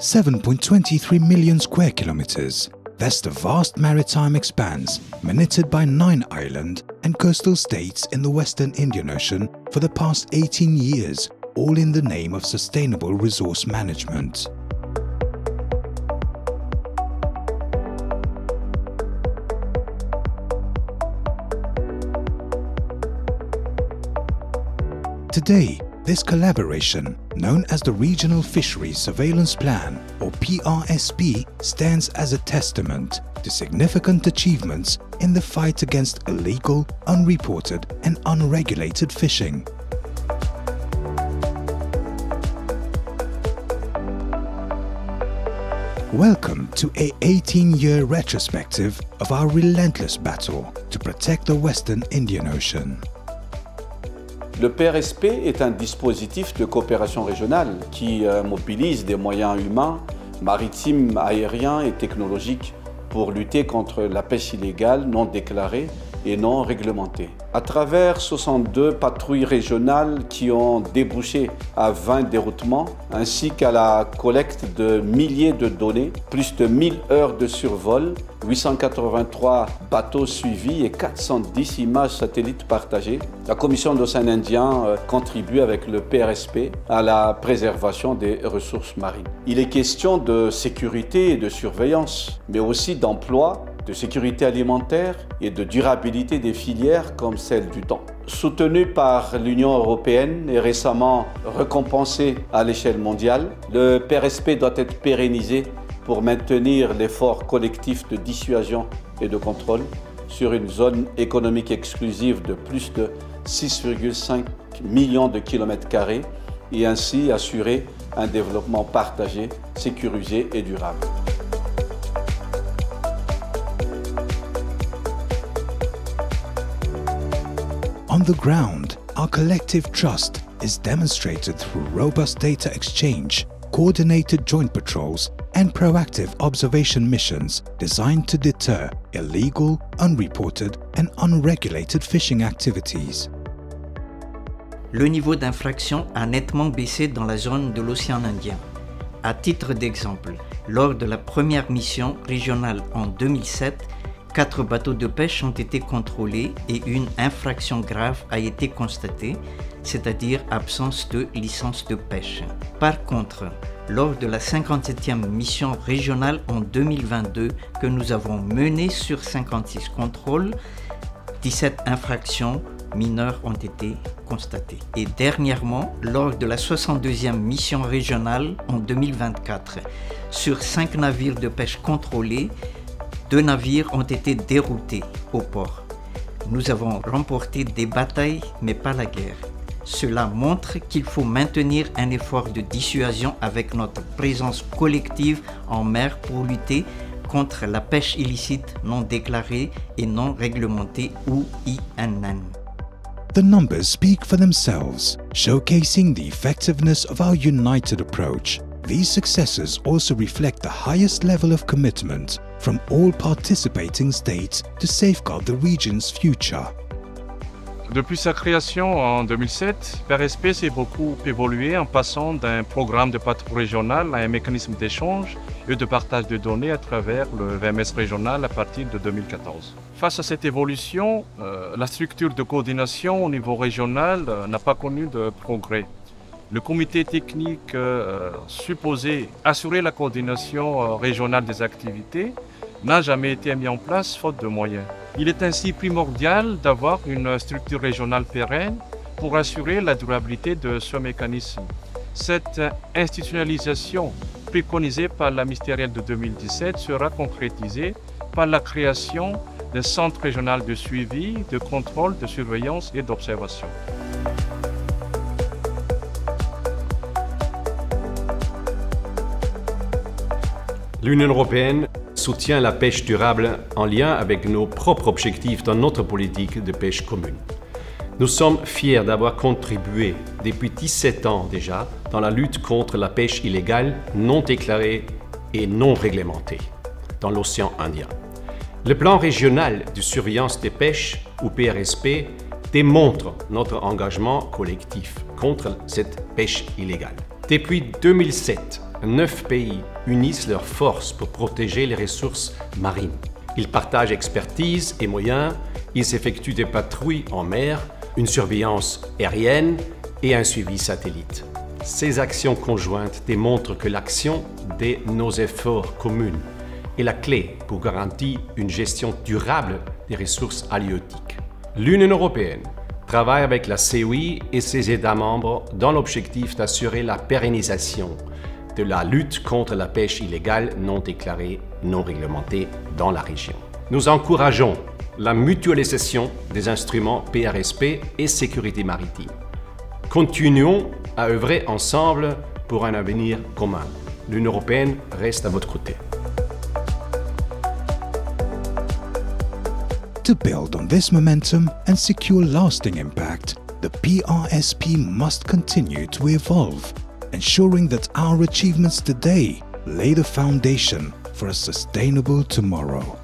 7.23 million square kilometers. That's the vast maritime expanse minuted by 9 island and coastal states in the Western Indian Ocean for the past 18 years, all in the name of sustainable resource management. Today, this collaboration, known as the Regional Fisheries Surveillance Plan or PRSP, stands as a testament to significant achievements in the fight against illegal, unreported and unregulated fishing. Welcome to a 18-year retrospective of our relentless battle to protect the Western Indian Ocean. Le PRSP est un dispositif de coopération régionale qui mobilise des moyens humains, maritimes, aériens et technologiques pour lutter contre la pêche illégale, non déclarée et non réglementée. À travers 62 patrouilles régionales qui ont débouché à 20 déroutements, ainsi qu'à la collecte de milliers de données, plus de 1000 heures de survol, 883 bateaux suivis et 410 images satellites partagées, la Commission de l'Océan Indien contribue avec le PRSP à la préservation des ressources marines. Il est question de sécurité et de surveillance, mais aussi d'emploi, de sécurité alimentaire et de durabilité des filières comme celle du thon. Soutenu par l'Union européenne et récemment récompensé à l'échelle mondiale, le PRSP doit être pérennisé pour maintenir l'effort collectif de dissuasion et de contrôle sur une zone économique exclusive de plus de 6,5 millions de kilomètres carrés et ainsi assurer un développement partagé, sécurisé et durable. On the ground, our collective trust is demonstrated through robust data exchange, coordinated joint patrols, and proactive observation missions designed to deter illegal, unreported, and unregulated fishing activities. Le niveau d'infraction a nettement baissé dans la zone de l'océan Indien. À titre d'exemple, lors de la première mission régionale en 2007, 4 bateaux de pêche ont été contrôlés et une infraction grave a été constatée, c'est-à-dire absence de licence de pêche. Par contre, lors de la 57e mission régionale en 2022 que nous avons menée sur 56 contrôles, 17 infractions mineures ont été constatées. Et dernièrement, lors de la 62e mission régionale en 2024, sur 5 navires de pêche contrôlés, 2 navires ont été déroutés au port. Nous avons remporté des batailles, mais pas la guerre. Cela montre qu'il faut maintenir un effort de dissuasion avec notre présence collective en mer pour lutter contre la pêche illicite non déclarée et non réglementée ou INN. The numbers speak for themselves, showcasing the effectiveness of our united approach. These successes also reflect the highest level of commitment from all participating states to safeguard the region's future. Depuis sa création en 2007, PRSP s'est beaucoup évolué en passant d'un programme de patrouille régionale à un mécanisme d'échange et de partage de données à travers le VMS régional à partir de 2014. Face à cette évolution, la structure de coordination au niveau régional n'a pas connu de progrès. Le comité technique supposé assurer la coordination régionale des activités n'a jamais été mis en place faute de moyens. Il est ainsi primordial d'avoir une structure régionale pérenne pour assurer la durabilité de ce mécanisme. Cette institutionnalisation préconisée par la ministérielle de 2017 sera concrétisée par la création d'un centre régional de suivi, de contrôle, de surveillance et d'observation. L'Union européenne soutient la pêche durable en lien avec nos propres objectifs dans notre politique de pêche commune. Nous sommes fiers d'avoir contribué depuis 17 ans déjà dans la lutte contre la pêche illégale, non déclarée et non réglementée dans l'océan Indien. Le plan régional de surveillance des pêches, ou PRSP, démontre notre engagement collectif contre cette pêche illégale. Depuis 2007, 9 pays unissent leurs forces pour protéger les ressources marines. Ils partagent expertise et moyens, ils effectuent des patrouilles en mer, une surveillance aérienne et un suivi satellite. Ces actions conjointes démontrent que l'action de nos efforts communs est la clé pour garantir une gestion durable des ressources halieutiques. L'Union européenne travaille avec la CEI et ses États membres dans l'objectif d'assurer la pérennisation de la lutte contre la pêche illégale non déclarée, non réglementée dans la région. Nous encourageons la mutualisation des instruments PRSP et sécurité maritime. Continuons à œuvrer ensemble pour un avenir commun. L'Union européenne reste à votre côté. To build on this momentum and secure lasting impact, the PRSP must continue to evolve, ensuring that our achievements today lay the foundation for a sustainable tomorrow.